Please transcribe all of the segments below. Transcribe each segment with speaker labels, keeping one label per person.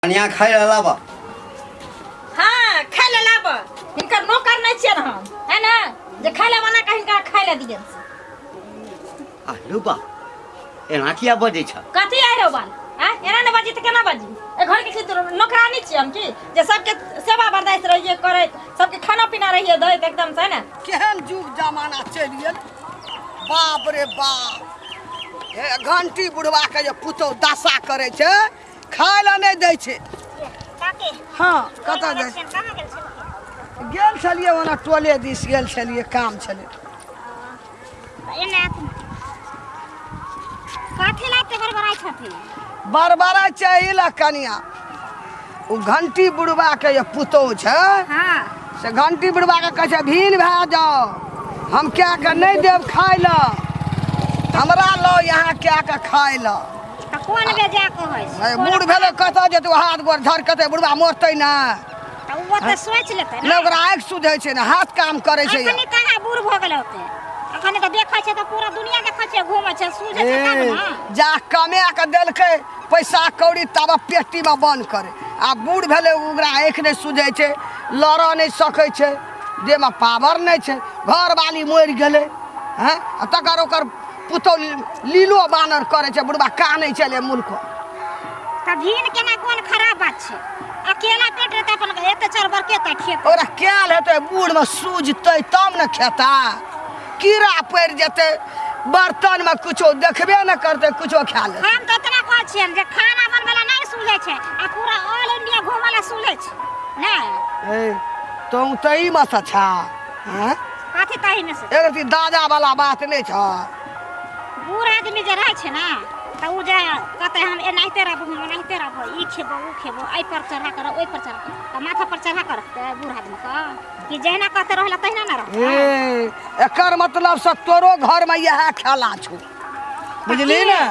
Speaker 1: कनिया खाई लाब।
Speaker 2: हाँ खाई लाब। हिनकर नौकर नहीं छियन हम, है ना? जे खाई ला बना के हिनका खाई ला दियन।
Speaker 1: आलू बा एना किया बजे छ?
Speaker 2: कथि आइ रो बाल? हां एना न बाजी त केना बाजी? ए घर के नौकरानी छी हम की जे सबके सेवा बर्दाश्त रहिए करे, सबके खाना पीना रहिए दैत एकदम से ना।
Speaker 3: केहन जुग जमाना चलि गेल। बाप रे बाप। ए घंटी बुढ़वा के जे पुतौ दशा करे छे, खाय ला नहीं दै छे।
Speaker 2: काके
Speaker 3: हां कत जाय? गेल छलिए ओना टोले दिस गेल छलिए, काम छले।
Speaker 2: एना काथे लाते बरबराई छथि।
Speaker 3: बरबरा चाहिला कनिया। उ घंटी बुढ़वा के जे पुतौ छे,
Speaker 2: हां
Speaker 3: से घंटी बुढ़वा के कहे छे भीन भा जाओ, हम क्या के नहीं देव खाय ला, हमरा लो यहाँ क्या के खाय ला।
Speaker 2: त कोन बेजा कहै छै?
Speaker 3: बूढ़ भेले कत जेतौ, हाथ गोर झरकते बुढ़वा मरतै ना।
Speaker 2: त वो त सोच लेतै ना।
Speaker 3: ओकरा आँखि सुझै छै ना, हाथ काम करे छै।
Speaker 2: अखनी कहाँ बूढ़ भ गेल होते? अखनी त देखै छै त पूरा दुनिया देखै छै, घूमै छै, सुझै छै तब ना।
Speaker 3: जा कमे के देलकै पैसा कौड़ी तब पेटी में बंद करे। आ बूढ़ भेले ओकरा आँखि नहीं सुझै छै, लड़ नहीं सकै छै, जे में पावर नहीं छै। घर वाली मरि गेले हैं, तकर ओकर पुतौ लीलो बानर करे छै, बुढ़वा कानै चले मुल्क।
Speaker 2: त भीन केना कोन खराब बात छै? अकेला पेट रहते अपन एते चार बरके त खेत।
Speaker 3: ओकरा कैल हेतै बूढ़ में सूझतै तब न खेता। कीड़ा पड़ जेते बर्तन में, कुछो देखबे न करते, कुछो खा ले।
Speaker 2: हम त इतना कहै छियन जे खाना बनबेला नहीं सुझै छै, आ पूरा ऑल इंडिया घुमला सुझै छै ना।
Speaker 3: ए तो तई मत अच्छा हैं,
Speaker 2: कथि तही में से
Speaker 3: एक दादा वाला बात नहीं छ।
Speaker 2: बूढ़ आदमी जे रहै छै ना, त उ जे कहते हम एनाहिते रहबो, हम एनाहिते रहबो, ई खेबो उ खेबो, एहि पर चढ़ा कर ओहि पर चढ़ा कर, त माथा पर चढ़ा कर रखते बूढ़ आदमी का कि जहिना कहते रहला तहिना ना रहते।
Speaker 3: ए एकर मतलब से तोरो घर में यह खेला छो, बुझली ना?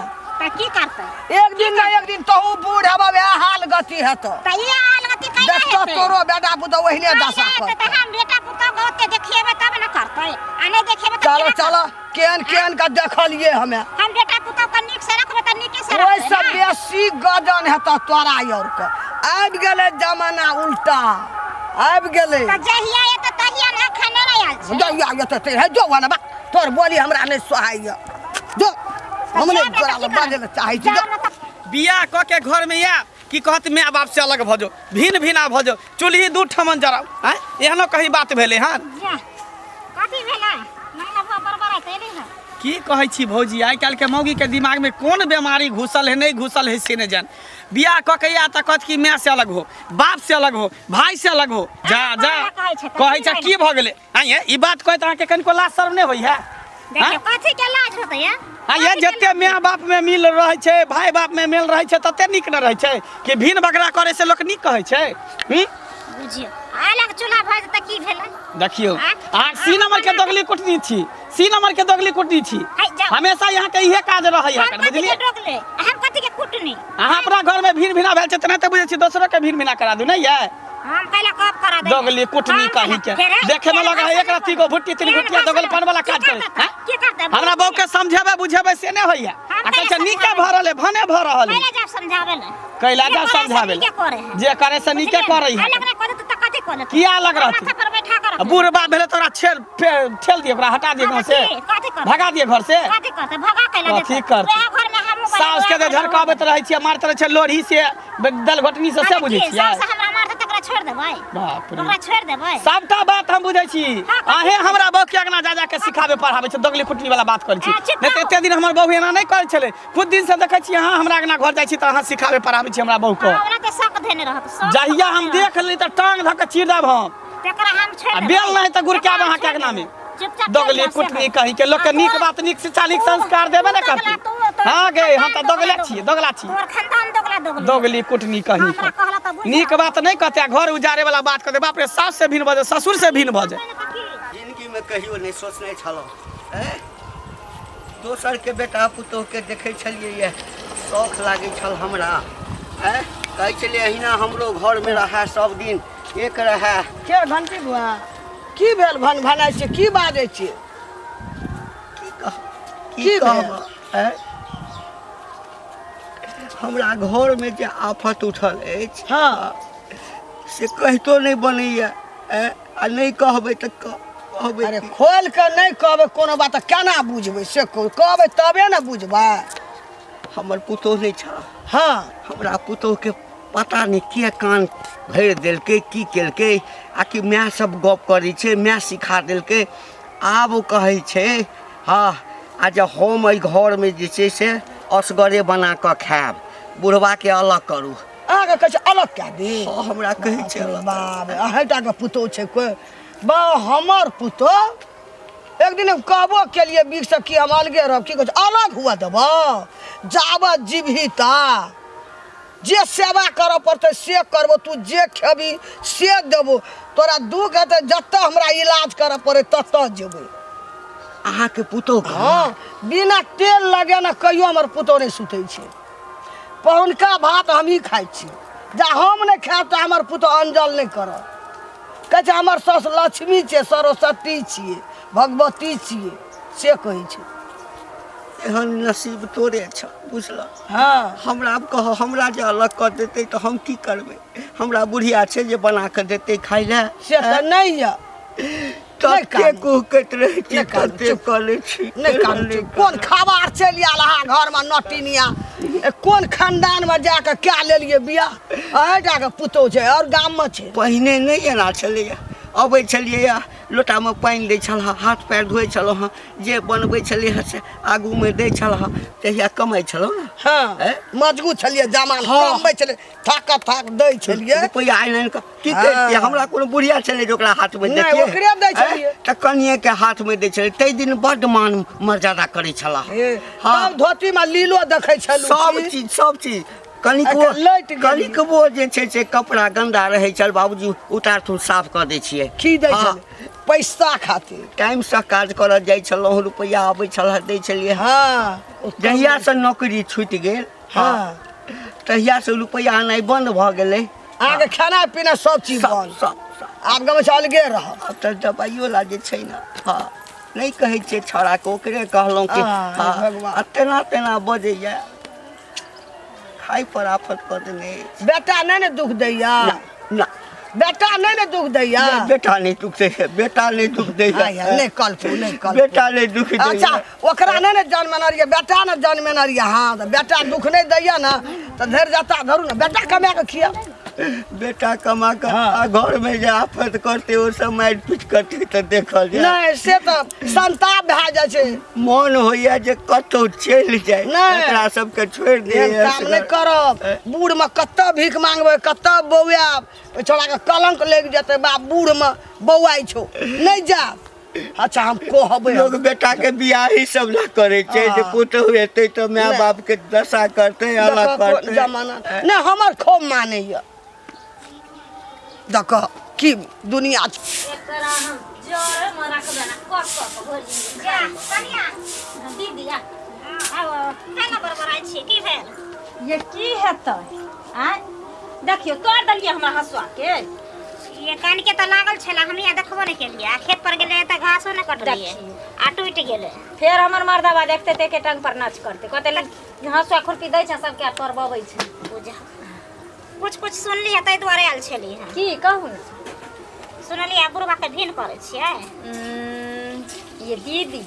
Speaker 2: त की करते?
Speaker 3: एक दिन ना एक दिन तहु बूढ़ हबा वह हाल गति हेतो।
Speaker 2: त ई हाल गति कैला
Speaker 3: देखतो
Speaker 2: हेतै?
Speaker 3: तोरो बेटा पुतो वहिने दशा
Speaker 2: त
Speaker 3: कर।
Speaker 2: हम बेटा पुतौ के ओते देखेबे तब न करते, आ नहीं देखेबे त
Speaker 3: चलो
Speaker 2: केना
Speaker 3: चलो
Speaker 2: करतै?
Speaker 3: केन केन का देखलिए हमें।
Speaker 2: हम बेटा पुतौ के नीक से रखबे त नीके से
Speaker 3: ओइ
Speaker 2: रखबे
Speaker 3: सब
Speaker 2: ना।
Speaker 3: बेसी गजन हेतो तोरा और के। आबि गेले जमाना उल्टा आबि गेले।
Speaker 2: त जहिया एते तहिया ना खाने नहीं आल छै।
Speaker 3: जहिया एते ते है जो वाला बा तोर बोली हमरा नहीं सोहाइया। जो हमने तोरा बाजे ले चाहै छी।
Speaker 4: बियाह क के घर में या कि कहत मैं बाप से अलग भजो, भिन्न भिन्न भजो, चूल्ही दू ठमन जराओ। हैं एहनो कहीं बात भेले हन?
Speaker 2: कथि भेलै? महिला भा बरबरा तैले है।
Speaker 4: की कहै छी भौजी, आइ काल्हि के मौगी के दिमाग में कौन बीमारी घुसल है नहीं घुसल है से न जान। बियाह क के या त कहत कि मैं से अलग हो, बाप से अलग हो, भाई से अलग हो। जा जा कहै छ की भ गेले? आइए ई बात कहत अहाँ के कनिको लाज शर्म नहीं होई है?
Speaker 2: देखियो कथि के लाज होतै है?
Speaker 4: ये जते माय बाप में मिल रहे छे, भाई बाप में मिल रहे छे, तते निक न रहे छे कि भिन बकरा करे से लोग निक कहै छे।
Speaker 2: बुझियो अलग चूल्हा भज त की भेलै?
Speaker 4: देखियो आ सी नंबर के दोगली कुटनी छी, सी नंबर के दोगली कुटनी छी। हमेशा यहाँ के इहे काज रहे है, बुझलिए?
Speaker 2: हम कथि के कुटनी?
Speaker 4: अहाँ अपना घर में भिन भिना भेल छे त नहीं त बुझे छी दोसरो के भिन भिना करा दू नहीं है?
Speaker 2: हम कैला कब करा दे?
Speaker 4: दोगली कुटनी कहि के देखे में लगा एक रत्ती को भुट्टी तीन भुट्टिया दोगलपन वाला काज करे।
Speaker 2: की करते?
Speaker 4: हमरा बहू के समझेबे बुझेबे से नहीं होइया। आ कहे निके भ रहले भने भ रहले।
Speaker 2: कैला जा समझावे ले।
Speaker 4: कैला जा समझावे
Speaker 2: के करे है?
Speaker 4: जे करे से निके करे है।
Speaker 2: अलग नहीं करे त कथि करे?
Speaker 4: किया अलग रहती?
Speaker 2: माथा पर बैठा कर।
Speaker 4: बूढ़ बाप भेले तोरा ठेल दिए, ओकरा हटा दिए घर से,
Speaker 2: कथि करे?
Speaker 4: भगा दिए घर से।
Speaker 2: कथि करते? भगा कैला देते?
Speaker 4: कथि करते?
Speaker 2: वह घर में हमहु
Speaker 4: सास के झरकाबत रहे छियै, मारत रहे छै लोढ़ी से, दल घोटनी से बुझै छियै।
Speaker 2: सास हमरा मारत तकरा छोड़ देबै?
Speaker 4: बाप रे
Speaker 2: ओकरा छोड़ देबै?
Speaker 4: सबटा बात हम बुझै छी। आहे हमरा बहू के अगना जा जा के सिखाबे पढ़ाबे छै, दोगली कुटनी वाला बात करै छी। नहीं त एते दिन हमर बहू एना नहीं करै छले। कुछ दिन से देखै छी अहाँ हमरा अगना घर जाइ छी त अहाँ सिखाबे पढ़ाबे छी हमरा बहू को।
Speaker 2: हमरा त शक धेने रहत।
Speaker 4: जहिया हम देख ली त टांग धक के चीर देब हम।
Speaker 2: तकरा हम छोड़
Speaker 4: आ
Speaker 2: देबै?
Speaker 4: बेल नहीं त गुरकाब अहाँ के अगना में।
Speaker 2: चुपचाप
Speaker 4: दोगली कुटनी कहि के लोग के नीक बात, नीक शिक्षा, नीक संस्कार देबे न करती। हां गे हम त दोगला छी, दोगला छी।
Speaker 2: तोर खानदान दोगला
Speaker 4: दोगली कुटनी कहि
Speaker 2: हमरा
Speaker 4: के
Speaker 2: कहला त बुझ।
Speaker 4: नीक बात नहीं कहते, घर उजारे वाला बात कहते। बाप रे सास से भिन बजे, ससुर से भिन बजे।
Speaker 1: जिंदगी में कहियो नहीं सोचने छलो दोसर के बेटा पुतोह के देखे छलिए ये शौक लागे छल हमरा। कहे छलिए अहिना हमरो घर में रहा सब दिन एक रहा।
Speaker 3: के घंटी बुआ की भेल भन भनाइ छै, की बाजै छी?
Speaker 1: की कहब? हमरा घर में जे आफत उठल अछि
Speaker 3: हाँ
Speaker 1: से कहितो नहीं बनैया आ नहीं कहबै तऽ कहबै
Speaker 3: अरे खोल के नहीं कहबै कोनो बात केना बुझबै से कहबै तबे न बुझबै।
Speaker 1: हमर पुतोह नहीं छ
Speaker 3: हाँ
Speaker 1: हमरा पुतोह के पता नहीं के कान भरि देलकै की केलकै आ कि माय सब गप करै छै माय सिखा देलकै आब ओ कहै छै हाँ आ जे हम एहि घर में जे छै से असगरे बना कऽ खायब बुढ़वा के अलग करू
Speaker 3: अहाँके कहै छै अलग कए दी।
Speaker 1: हमरा कहै छै अलग
Speaker 3: बाप अहीटा के पुतोह छै कोई बा हमर पुतोह एक दिन हम कहबो केलिए बीच से कि हम अलगे रहब की कहै छै अलग हुआ देबो जाबत जीवही ता जे सेवा करऽ पड़तै से करबो तू जे खेबी से देबो तोरा दुख हेतै जतऽ हमरा इलाज करऽ पड़े ततऽ जेबै।
Speaker 1: अहाँके पुतोह के
Speaker 3: हाँ बिना तेल लगे न कहियो हमर पुतोह नहीं सुतै छै पहुनका भात हम ही खाइ छी जा हम नहीं खायब तऽ हमर पुतोह अंजल नहीं करत कहै छै हमर सास लक्ष्मी छै सरस्वती छियै भगवती छियै से कहै छै।
Speaker 1: एहन नसीब तोरे छ बुझल
Speaker 3: हाँ
Speaker 1: हमरा अब कह हमरा जे अलग कर देते तो हम की करबै हमरा बुढ़िया छै जे बना के देते खाइ ले
Speaker 3: से तऽ नहीं यऽ
Speaker 1: तब के
Speaker 3: कानू।
Speaker 1: कुहकैत रहै छी
Speaker 3: नहीं कानू,
Speaker 1: कते
Speaker 3: चुप।
Speaker 1: कले छी
Speaker 3: नहीं कानू कोन खबर चलि आयल अहाँ घर में नटिनिया कोन खानदान में जाके क्या लेलिए बियाह अहीटा के पुतोह छै और गाम में छै।
Speaker 1: पहिने नहीं एना छलैया अबै छलियै लोटा में पानि दै छल हाथ पैर धोइ छलहुँ हँ जे बनबै छलियै हँ से आगू में दै छल हँ तहिया कमाइ छलहुँ ने
Speaker 3: हाँ
Speaker 1: हैं?
Speaker 3: मजगूत छलिए जमान
Speaker 1: हाँ।
Speaker 3: कमबै छलिए थाक थाक दै छलिए
Speaker 1: रुपैआ आनि कऽ की
Speaker 3: हाँ।
Speaker 1: करितियै हमरा कोनो बुढ़िया छलै जे ओकरा हाथ में
Speaker 3: नहीं,
Speaker 1: दैतियै
Speaker 3: ओकरे दै
Speaker 1: हैं?
Speaker 3: छलियै।
Speaker 1: तऽ कनिए के हाथ में दै छलै ताहि दिन बड्ड मान मर्यादा करै छलाह हाँ।
Speaker 3: तब धोती में लीलो देखै छलू
Speaker 1: सब चीज कनिको
Speaker 3: अच्छा, लटि गेली।
Speaker 1: कनिकबो जे छै से कपड़ा गंदा रहै छल बाबूजी उतार थू साफ कऽ दै छियै
Speaker 3: की दै
Speaker 1: हाँ।
Speaker 3: छलै पैसा खातिर
Speaker 1: टाइम से काज करऽ जाइ छलहुँ रुपैआ आबै छल दै छलियै
Speaker 3: हाँ
Speaker 1: जहिया से नौकरी छूटि गेल
Speaker 3: हाँ
Speaker 1: तहिया से रुपैआ आनाइ बंद भऽ गेलै
Speaker 3: अहाँके खाना पीना सब चीज
Speaker 1: सब
Speaker 3: बन
Speaker 1: सब सब
Speaker 3: आब गाँव से अलगे रह
Speaker 1: अब तऽ दबाइयो ला जे छै ने हाँ नहीं कहै छियै छौड़ा के ओकरे कहलहुँ कि
Speaker 3: हाँ,
Speaker 1: हाँ
Speaker 3: भगवान।
Speaker 1: आ तेना तेना बजैया खाइ पर आफत कऽ देने अछि।
Speaker 3: बेटा नहीं ने दुख दैया
Speaker 1: ना
Speaker 3: बेटा नहीं ने दुख दैया
Speaker 1: बेटा नहीं दुख दैया बेटा नहीं दुख दैया
Speaker 3: नहीं कल्पू नहीं कल्पू
Speaker 1: बेटा नहीं दुख
Speaker 3: अच्छा
Speaker 1: दैया
Speaker 3: ओकरा नहीं ने जन्म रहिए बेटा ने जन्म रहिए हाँ तो बेटा दुख नहीं दैया ना तो धैर जाता धरू ना बेटा कमा के खिया
Speaker 1: बेटा कमा कर
Speaker 3: हाँ।
Speaker 1: आ घर में जे आफत करते ओ सब मारि पीट करते तऽ देखल जाय
Speaker 3: नहीं से तो संताप भए जाइ छै
Speaker 1: मन होइया जे कतौ चलि जाए
Speaker 3: नहीं।
Speaker 1: एकरा सबके छोड़ि
Speaker 3: एहन
Speaker 1: दे
Speaker 3: काम नहीं करब बूढ़ में कतऽ भीख मांगबै कतऽ बौआब ओइ छोड़ा के कलंक लग जेतै बा बूढ़ में बौआइ छौ नहीं जाब अच्छा हम कहबै
Speaker 1: लोग बेटा के बियाह ही सब ना करे छै जे
Speaker 3: हाँ।
Speaker 1: पुतहु हेतै तऽ माय
Speaker 3: नहीं।
Speaker 1: बाप के दशा करते अलग करते
Speaker 3: जमाना नहीं हमर खूब मानैया देख की दुनिया छै
Speaker 2: एकरा हम जोर में रख देना कट भोजी जा कनिया दीदी आ आब खाना बरबराइ छी की भेल
Speaker 5: ये की हेतै आय देखियो तोड़ देलिए हमरा हसुआ के
Speaker 2: ये कान के तो लागल छला हम यहाँ देखबो नहीं केलिए खेत पर गेले त घासो न कटलिए
Speaker 5: देखियो।
Speaker 2: आ टूट गेले
Speaker 5: फेर हमर मर्दवा देखते ते के टंग पर नाच करते कहते लग हसुआ खुरपी दै छै सबके तोड़बबै छै
Speaker 2: बुझा कुछ कुछ सुनली है तै दुआरे आयल छली है
Speaker 5: की कहू
Speaker 2: सुनली बुढ़वा के भिन करे छियै
Speaker 5: ये दीदी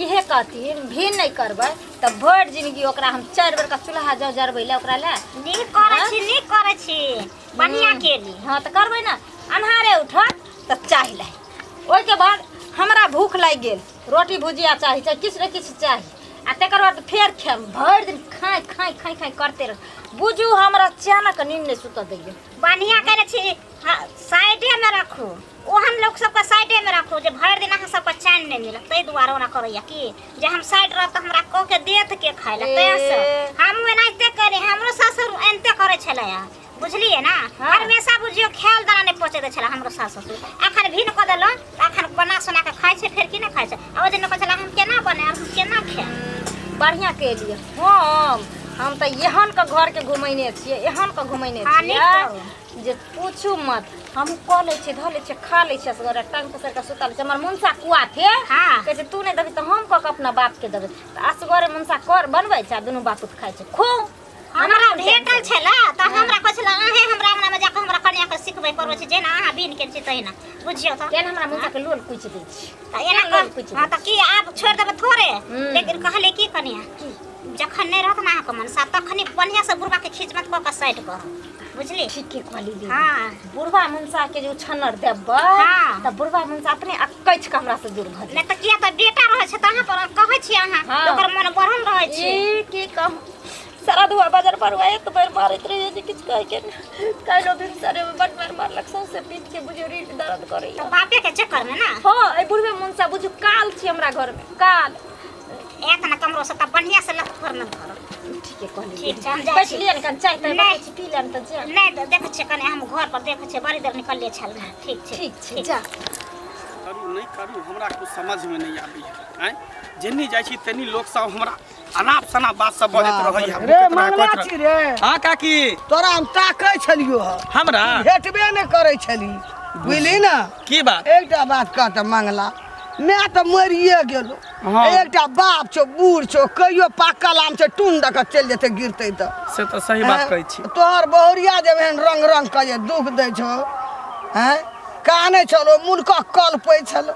Speaker 5: इहे कहथिन भी नहीं करबै त भर जिंदगी ओकरा हम 4 बेर का चूल्हा जाउ जरबै ले ओकरा ले
Speaker 2: नीक करे छी बढ़िया केली
Speaker 5: हाँ तो करबै ना अन्हारे उठत त चाहि लै ओइ के बाद हमरा भूख लागि गेल रोटी भुजिया चाही चाहे किछु न किछु चाही आ तकर बाद फेर खाएम भरि दिन खाइ खाइ खाइ खाइ करते रह बुझू हमरा चानक नींद नहीं सुत दैए
Speaker 2: बढ़िया करे छी साइडे में रखू ओहन लोग सबके साइडे में रखू जे भरि दिन अहाँ सबके चैन नहीं मिलत तै दुआरे ओना करैया की जे हम साइड रहब त हमरा कह के देत के खाइ ला तैसे हम एनाहिते करे हमरो ससुर एनते करे छलैया बुझलिए ना हमेशा बुझियो ख्याल दाना नहीं पहुंचे दे छला हमरो सास ससुर अखन भिन क देलो अखन बना सुना के खाइ छै फेर की ना खाइ छै आ ओ दिन कहै छला हम केना बनाएब हम केना खाएब
Speaker 5: बढ़िया के लिए हम तो एहन के घर के घुमैने छियै एहन के घुमैने
Speaker 2: हाँ, नीक
Speaker 5: छियै
Speaker 2: कहू।
Speaker 5: जे पूछू मत हम कऽ लै छियै धऽ लै छियै खा लै छियै असगरे टंग पसर के सुतल छै हमर मुनसा कुआ थे
Speaker 2: हाँ।
Speaker 5: कहै छै तू नहीं देबी तो हम कऽ के अपना बाप के देबै तऽ असगरे मुनसा कर बनबै छै दुनू बाप खाइ छै खो
Speaker 2: हमरा भेटल छला त हमरा कहला अहे हमरा अंगना में जाके हमरा कन्या के सिखबै परबै छै जेना अहाँ बीन के छी तहिना बुझियो त
Speaker 5: केन हमरा मुंह के लोल कुछ दै छी
Speaker 2: त एना हां त की आप छोड़ देब थोड़े लेकिन कहले की कन्या जखन नहीं रहत ना के मन सा तखनी बढ़िया से बुढ़वा के खींच मत क साइड कर बुझली
Speaker 5: ठीक के कहली ली
Speaker 2: हां
Speaker 5: बुढ़वा मुंसा के जो छन्नर देबै
Speaker 2: हाँ।
Speaker 5: त बुढ़वा मुंसा अपने अकैछ के हमरा से दूर भ
Speaker 2: नहीं त किया त बेटा रहे छै त अहाँ पर कहै छी अहाँ
Speaker 5: हाँ।
Speaker 2: ओकर मन बढ़ल रहे छै
Speaker 5: ई की कह सारा दुआ बाजार पर एक बार मारत रही जे किछ कह के कालो दिन सारे बड़ मार मारलक से पीट के बुझे रीढ़ दर्द करे
Speaker 2: त बापे के चक्कर में ना
Speaker 5: हां ए बुढ़वे मुंसा बुझू काल छी हमरा घर में काल
Speaker 2: एतना कमरो से त बढ़िया से लत कर न कर
Speaker 5: ठीक है कहली
Speaker 2: ठीक छै हम जाइ
Speaker 5: बैठ
Speaker 2: छी
Speaker 5: लियन कन चाय तय
Speaker 2: नहीं।
Speaker 5: पी लेन त जा
Speaker 2: नहीं तो देख छे कने हम घर पर देख छे बड़ी देर निकल छल ठीक छे
Speaker 5: ठीक छै जा
Speaker 4: करू नहीं करू हमरा कुछ समझ में नहीं आबी है जेनी जाइ छी तेनी लोग सब हमरा अनाप शनाप बात सब बजैत रहै
Speaker 3: रे मंगला छी रे
Speaker 4: हां काकी
Speaker 3: तोरा हम ताकै छलियो ह
Speaker 4: हमरा
Speaker 3: भेटबे नहीं करे छली बुझली ना
Speaker 4: की बात
Speaker 3: एकटा बात कहत मंगला मैं तो मरिए गेलो
Speaker 4: हाँ।
Speaker 3: एकटा बाप छो बूढ़ छो कहियो पाकल आम से टून दक चल जेते गिरते त
Speaker 4: से तो सही बात कहै छी
Speaker 3: तोहर बहुरिया जब एहन रंग रंग के जे दुख दै छो हैं काने छलो मुनका कल पै छलो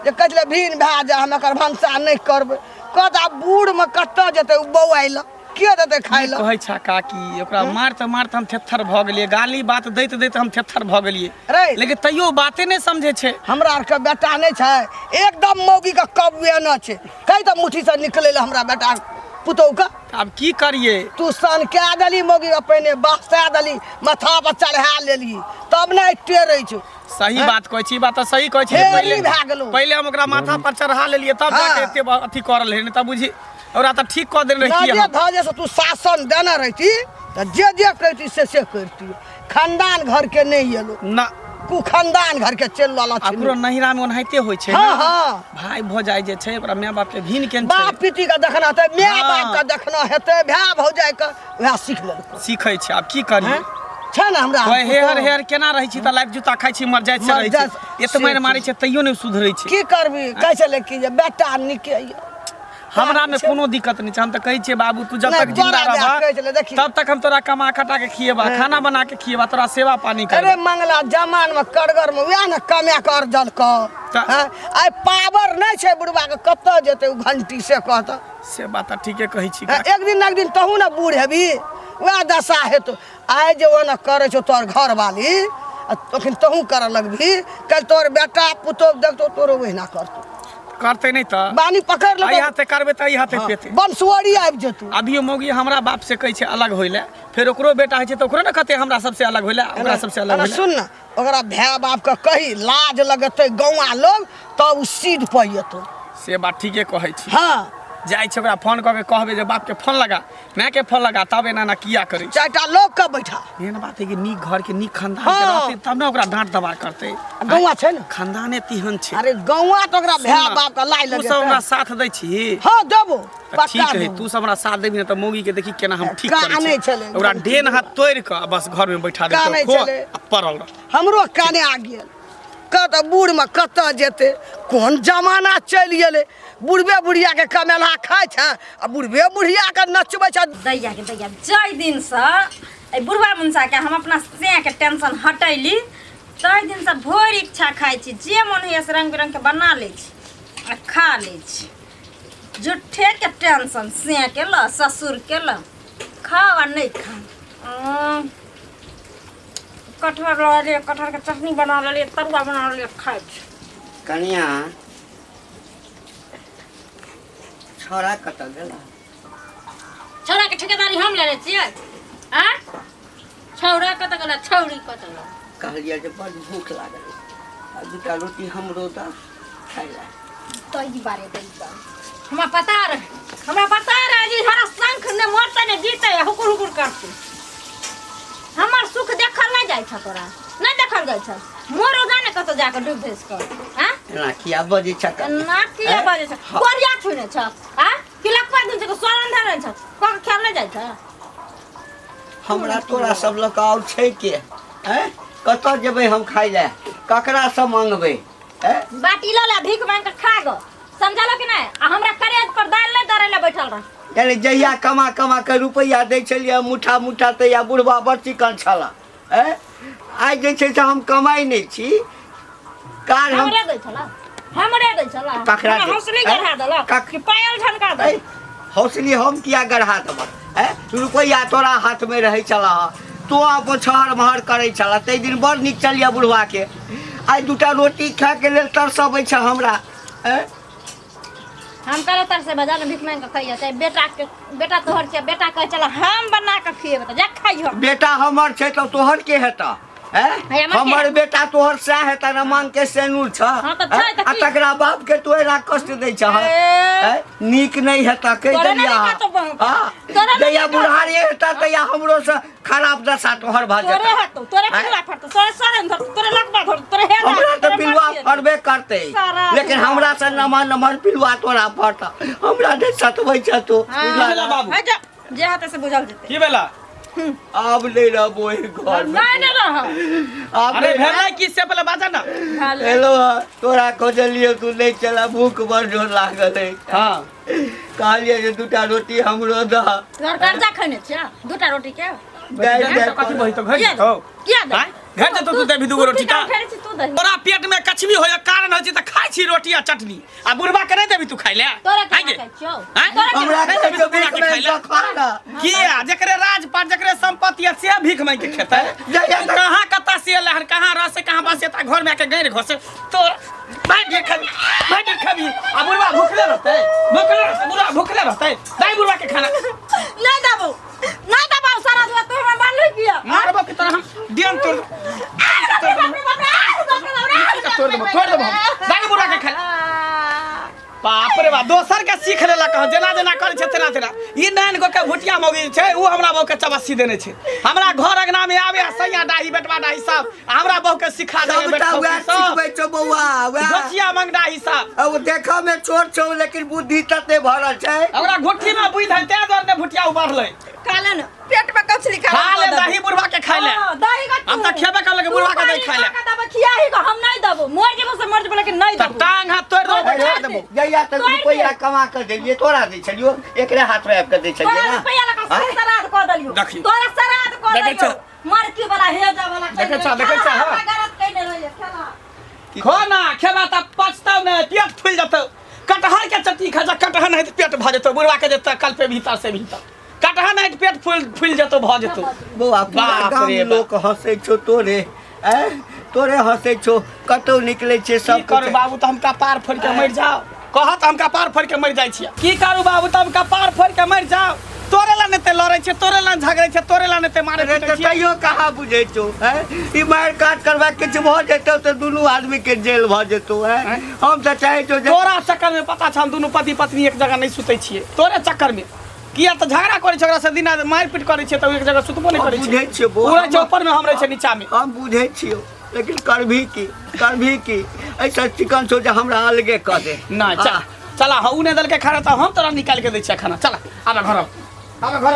Speaker 3: जे कहले भीन भा जा हम एकर भंसा नहीं करबै कदा बूढ़ में कत जेते बौआइल के देते खाइ ल
Speaker 4: कहै छा काकी ओकरा मारत मारत हम थेथर भ गेलिए गाली बात दैत दैत हम थेथर भ गेलिए
Speaker 3: रे
Speaker 4: लेकिन तैयो बाते नहीं समझे छे
Speaker 3: हमरा आर के बेटा नहीं छै एकदम मौगी का कबुए न छै कई त मुट्ठी से निकले ल हमरा बेटा पुतौ का
Speaker 4: अब की करिए
Speaker 3: तू सन क्या दली मौगी अपने बहसा दली माथा पर चढ़ा लेली तब नहीं टेरै छ
Speaker 4: सही बात कहै छी बात तो सही कहै छी
Speaker 3: हेरी भए गेलौ।
Speaker 4: पहले हम ओकरा माथा पर चढ़ा लेलिए तब
Speaker 3: हाँ।
Speaker 4: जाके एते अथी करल है नहीं तब बुझी ओकरा त ठीक क देने रहिए
Speaker 3: जे धजे से तू शासन देना रहती त जे करती से करती खानदान घर के नहीं येलो
Speaker 4: ना
Speaker 3: कु खानदान घर के चल वाला छै
Speaker 4: अकरो नहिरा में ओनाहिते होइ छै
Speaker 3: हाँ
Speaker 4: ना
Speaker 3: हाँ
Speaker 4: भाई भौजाई जे छै ओकरा माय बाप के भीन केन
Speaker 3: बाप
Speaker 4: छै
Speaker 3: पीती का देखना है माय
Speaker 4: हाँ।
Speaker 3: बाप का देखना हेते भाय भौजाई का वह सीख लेलको
Speaker 4: सीखै छै अब की करिए
Speaker 3: छै ना हमरा
Speaker 4: ओए हेहर हेहर केना रहै छी त लाइफ जूता खाइ छी मर जाइ छै
Speaker 3: मर
Speaker 4: रहै
Speaker 3: जाइ
Speaker 4: छी एत मार मारै छै तैयो नहीं सुधरै छै
Speaker 3: की करबी कह चले कि जे बेटा निके
Speaker 4: हमरा में कोनो दिक्कत नहीं छै हम त कहै छियै बाबू तू जब
Speaker 3: नहीं,
Speaker 4: तक जिंदा
Speaker 3: तोरा
Speaker 4: रहबा
Speaker 3: कहै छलै, देखी।
Speaker 4: तब तक हम तोरा कमा खटा के खिएबा खाना बना के खिएबा तोरा सेवा पानी
Speaker 3: अरे
Speaker 4: करबा
Speaker 3: मंगला जमान में करगर में वह ना कमा कर जल क
Speaker 4: त-
Speaker 3: आई पावर नहीं छै बुढ़वा के कत जेते उ घंटी से कहत
Speaker 4: से बात त ठीके कहै छी
Speaker 3: एक दिन तहू ना बूढ़ हेबी वह दशा हेतु आइ जे वो ना करे छो तोर घर वाली तखन तहू कर लगबी कल तोर बेटा पुतो देखतो तोरो वही ना करतो
Speaker 4: करते नहीं त
Speaker 3: बानी पकड़
Speaker 4: आई
Speaker 3: ले
Speaker 4: हाथे करबे त आई हाथे पेते
Speaker 3: बंसुआरी आबि जेतू
Speaker 4: अभी मौगी हमरा बाप से कहै छै अलग होइले फिर ओकरो बेटा है छै त ओकरो न कहते हमरा सबसे अलग होइले ओकरा सबसे अलग होइले
Speaker 3: सुन ना ओकरा भाय बाप के कही लाज लगते गौवा लोग तब सीध पइतो
Speaker 4: से बात ठीके कहै छी
Speaker 3: हाँ
Speaker 4: जाइ छै ओकरा फोन क के कहबे जे बाप के फोन लगा मैं के फोन लगा तब एना ना किया करै छै
Speaker 3: चारटा लोग के बैठा
Speaker 4: मेन बात है कि नीक घर के नीक खानदान के
Speaker 3: हाँ।
Speaker 4: रहते तब ना ओकरा डांट दबा करते
Speaker 3: गौवा छै ना
Speaker 4: खानदाने तिहन छै
Speaker 3: अरे गौवा तो ओकरा
Speaker 4: सुन
Speaker 3: भाय
Speaker 4: ना,
Speaker 3: बाप के लाई
Speaker 4: तू
Speaker 3: लगे
Speaker 4: सब हमरा साथ दै छी
Speaker 3: हाँ देबो
Speaker 4: त ठीक है तू सब हमरा साथ देबी ना त मौगी के देखी केना हम ठीक
Speaker 3: काने
Speaker 4: करै
Speaker 3: छले,
Speaker 4: छी ओकरा डेन हाथ तोड़ के बस घर में बैठा
Speaker 3: काने
Speaker 4: दे
Speaker 3: छले।
Speaker 4: पड़ल रह
Speaker 3: हमरो काने आ गेल कत बूढ़ में कत जेते कौन जमाना चल गेले बुढ़बे बुढ़िया के कमेला खाय छै आ बुढ़बे बुढ़िया के नचबे छै
Speaker 5: दैया के दैया जय दिन से ए बुढ़वा मुंसा के हम अपना से के टेंशन हटैली तै दिन से भोर इच्छा खाइ छी जे मन होइए से रंग बिरंग के बना लै छी आ खा लै छी जुठे के टेंशन से के ल ससुर के ल खाओ आ नहीं खाओ कटहर ला लिए कटहर के चटनी बना लिए तरुआ बना लिए खाइ छी
Speaker 1: कनिया छोरा कत गेला
Speaker 5: छौड़ा के ठेकेदारी हम ले छियै आ छौड़ा कत गेला छौड़ी कत गेला
Speaker 1: कहलिए जे बड़ भूख लागल आ दूटा रोटी हमरो द खाइ ला
Speaker 5: तई बारे हमरा पता रहे जी हरा शंख ने मरते ने जीते हुकुर हुकुर करते हमर सुख देखल नहीं जाय छ तोरा नहीं देखल जाय छ मोरो जाने कत जाके डूब भेस कर हां
Speaker 1: एना किया बजे छक
Speaker 5: ना किया बाजे छ कोरिया छुने छ हां कि लपा दिन छ सोरन धरन छ को खेल नहीं जाय छ
Speaker 1: हमरा तोरा सब लक और छै के हैं कत जेबै हम खाइ ला ककरा से मांगबै हैं
Speaker 5: बाटी ल ले भीख मांग के खा गो समझलो कि नहीं आ हमरा करेज पर दाल ले दरे ले बैठल रह
Speaker 1: यानी जहिया कमा कमा के रुपैया दै छलियै मुठा मुठा तहिया बुढ़बा बड़ चिकन छला आइ जे छै से हम कमाइ नहि छी कार हम
Speaker 5: हमरे दै छला हमरे दै छला
Speaker 1: ककरा दै?
Speaker 5: हौसली गढ़ा देलक कि पायल झनका दे
Speaker 1: हौसली हम किया गढ़ा देबह रुपैया तोरा हाथ में रहै छला तो अपन छहर महर करै छला ताहि दिन बड़ नीक चलिए बुढ़वा के आइ दूटा रोटी खाय के लेल तरसबै छै हमरा
Speaker 5: हम करे तर से बाजार में भीख मांग के खाइए चाहे बेटा तोहर छै बेटा कहे चला हम बना के खिएब त जा खाइयो
Speaker 1: बेटा हमर छै तो तोहर के हेता हमर बेटा तोहर सएह हेता न मांग के सेनुर छ
Speaker 5: हाँ तऽ छै तऽ
Speaker 1: आ
Speaker 5: की?
Speaker 1: तकरा बाप के तो एना कष्ट दै छ नीक नहीं हेता कह
Speaker 5: तोरे
Speaker 1: देलिया
Speaker 5: नहीं हेतौ बहुत। तोरे नहीं
Speaker 1: जहिया
Speaker 5: हेतौ।
Speaker 1: बुढ़ारी हेता तहिया हमरो से खराब दशा तोहर भ
Speaker 5: तोरे
Speaker 1: जेता
Speaker 5: हतौ तोरे पिलवा फड़तौ तोरे सरन धर तोरे लगबा धर तोरे हेला
Speaker 1: हमरा तो पिलुआ फरबे करते
Speaker 5: सारा
Speaker 1: लेकिन हमरा से नमर पिलुआ तोरा फरता हमरा नहीं सतबै छ तो
Speaker 4: भेला बाबू?
Speaker 5: है जा जे हाथे से बुझल जेतै
Speaker 4: की भेला
Speaker 1: अब नहीं रहबो घर में
Speaker 5: नहीं नहीं रह
Speaker 1: अब
Speaker 4: अरे
Speaker 1: नहीं रह-
Speaker 4: भेला की से पहले बाजा ना
Speaker 1: हेलो तोरा खोजलिए तू नहीं चला भूख बड़ जोर लागल है
Speaker 4: हाँ
Speaker 1: कहलिए जे दूटा रोटी हमरो दह
Speaker 5: घर कर्जा खैने छियै दूटा रोटी के
Speaker 1: गैस
Speaker 4: घर
Speaker 1: दे
Speaker 4: तो कथी बही तो घर
Speaker 5: किया
Speaker 4: तो
Speaker 5: किया दे
Speaker 4: आँय? घर जे तू दे भी दूगो रोटी का
Speaker 5: फेर छी तू दही
Speaker 4: तोरा पेट में कचवी होय कारण होय छै त खाइ छी रोटी आ चटनी आ बुढ़बा के नहीं देबी तू खाइ ले
Speaker 5: तोरा के
Speaker 4: आगे।
Speaker 5: खाइ छियौ
Speaker 4: आँय?
Speaker 5: तोरा के
Speaker 1: हमरा
Speaker 4: नहीं देबी
Speaker 1: के
Speaker 4: तू बुढ़ा के खाइ ले
Speaker 1: खाना
Speaker 4: किया जकरे राजपाट जकरे संपत्ति है से भीख मांग के खेतै
Speaker 1: जहिया तक-
Speaker 4: कहाँ कता से लहर कहाँ रह से कहाँ बसे ता घर में आके गैर घोसे तोर बैठ के खबी आ बुढ़बा भूखले रहतै बुढ़बा भूखले रहतै दाई बुढ़बा के खाना
Speaker 5: नहीं देबो नहीं देबो सारा दुआ तू हमरा मारले किया
Speaker 4: मारबो के तरह हम दियन तोड़ तोड़ देबो दाई बुढ़बा के खाना बाप रे बा दोसर के सीख लेला कह जेना जेना करे छै तेना तेना ई नाइन गो के भुटिया मौगी छै ऊ हमरा बहु के चबस्सी देने छै हमरा घर अंगना में आवे सैया डाही बेटवा डाही सब हमरा बहु के सिखा दे
Speaker 1: सबटा वैह सिखबै छौ बौआ वैह
Speaker 4: घोचिया मंगडा हिसाब
Speaker 1: अब देखऽ में छोट छौ लेकिन बुद्धि तते भरल छै
Speaker 4: हमरा घोठी में बुझ है ते दर ने भुटिया उबारले
Speaker 5: खा ले ना पेट में कचली
Speaker 4: खा ले दही बुढ़वा के खाइ ले
Speaker 5: दही का
Speaker 4: हम त खेबे कर लगे बुढ़वा के दही खाइ ले
Speaker 5: दबा खियाही को हम नहीं देबो मोर जेबो से मर जेबो लेकिन नहीं
Speaker 4: त
Speaker 5: देबो
Speaker 4: टांग हाथ तोड़ दो बैठा देबो
Speaker 1: जहिया तक
Speaker 5: तोड़
Speaker 1: रुपैया
Speaker 5: दे।
Speaker 1: कमा के देलिए तोरा दै छलियो एकरे हाथ में आबि के दै छलिए
Speaker 5: तोरा
Speaker 1: ना
Speaker 5: रुपया लगा
Speaker 1: आँय?
Speaker 5: श्राद्ध क देलियो
Speaker 4: देखी।
Speaker 5: तोरा श्राद्ध क
Speaker 4: देखै
Speaker 5: देलियो
Speaker 4: छ।
Speaker 5: मरकी वाला हेजा वाला
Speaker 4: देखै छ, देखै छ, हाँ।
Speaker 5: गलत कइने रहिए खेला
Speaker 4: खो ना खेबा त पछताव ने पेट फूल जतौ कटहर के चट्टी खा जा कटहर नहीं त पेट भ जतौ बुढ़वा के जतौ कल पे भीतर से भीतर कटहर नहीं त पेट फूल जतौ भ जतौ
Speaker 1: बौआ पूरा
Speaker 4: बाप
Speaker 1: गाम
Speaker 4: रे बाप।
Speaker 1: लोक हंसै छौ तोरे तोरे हंसै छौ कतौ निकलै छै
Speaker 4: की
Speaker 1: सब
Speaker 4: करू बाबू त हम कपार फोड़ के मर जाओ कहत हम कपार फोड़ के मर जाइ छियै की करू बाबू त हम कपार फोड़ के मर जाओ तोरे ला नेते लड़ै छै तोरे ला झगड़ै छै तोरे ला नेते मारै छै
Speaker 1: तैयो कहाँ बुझै छौ ई मारि काट करबा किछु भऽ जेतौ तऽ दुनू आदमी के जेल भऽ जेतौ हम तऽ चाहै छौ जे
Speaker 4: तोरा चक्कर में पता छ हम दुनू पति पत्नी एक जगह नहीं सुतै छियै तोरे चक्कर में किया त झगड़ा करै छै ओकरा से दिना मारि पीट करै छै त एक जगह सुतबो नहीं करै
Speaker 1: बुझै
Speaker 4: छै
Speaker 1: छियै बौआ
Speaker 4: पूरा चौपर में हम रहै छै नीचा में
Speaker 1: हम बुझै छियौ लेकिन करभी की ऐसा चिकन छौ जे हमरा अलगे कऽ दे
Speaker 4: ना चला हाँ उने दल के खाना त हम तोरा निकाल के दै छियै खाना चला आबे घर आबे घर